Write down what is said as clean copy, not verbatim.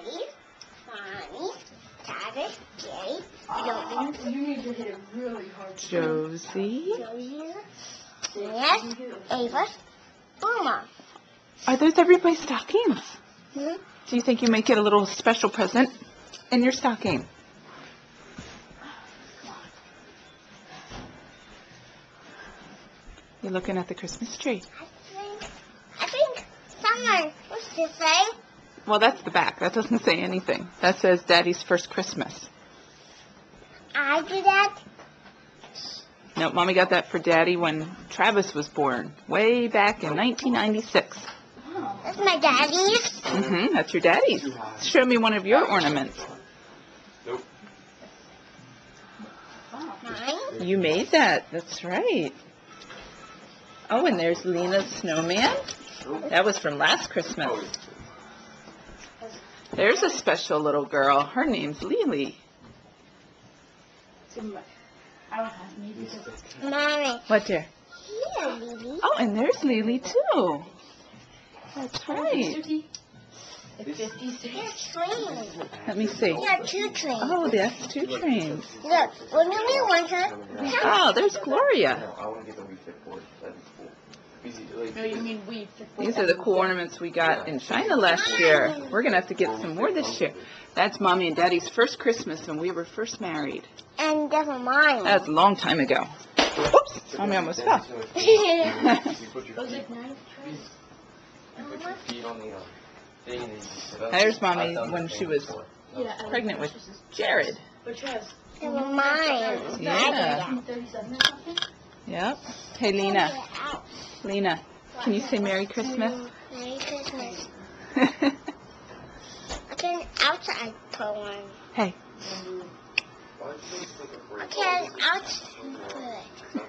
Daddy, Mommy, Travis, Gary, You need to hit it really hard. Josie. Josie, Ned, Ava, Uma. Are those everybody's stockings? Hmm? Do you think you might get a little special present in your stocking? You're looking at the Christmas tree. I think someone, what's this say? Well, that's the back. That doesn't say anything. That says Daddy's first Christmas. I did that. Nope, Mommy got that for Daddy when Travis was born, way back in 1996. That's my daddy's. Mm-hmm, that's your daddy's. Show me one of your ornaments. Mine. You made that. That's right. Oh, and there's Lena's snowman. That was from last Christmas. There's a special little girl. Her name's Lily. Mommy. What, dear? Here, Lily. Oh, and there's Lily, too. That's right. There's trains. Let me see. There are 2 trains. Oh, that's 2 trains. Look, when we want her. Oh, there's Gloria. I want to get the Wii Fit board. That'd be cool. Easy, like, No, you mean we. These are the cool ornaments we got in China last year. We're going to have to get some more this year. That's Mommy and Daddy's first Christmas when we were first married. And that's mine. That was a long time ago. Oops, Mommy almost fell. You put your Those feet, like nice. you put your feet on the thing and then you sit up. There's Mommy I've done when that she thing was before. Yeah. pregnant with Jared. But Travis. They were mine. Yeah. 1937 or something? Yep. Hey, Lena. Lena, can you say Merry Christmas? Merry Christmas. Okay, outside put one. Hey. Why don't you just take a break? Okay, outside put.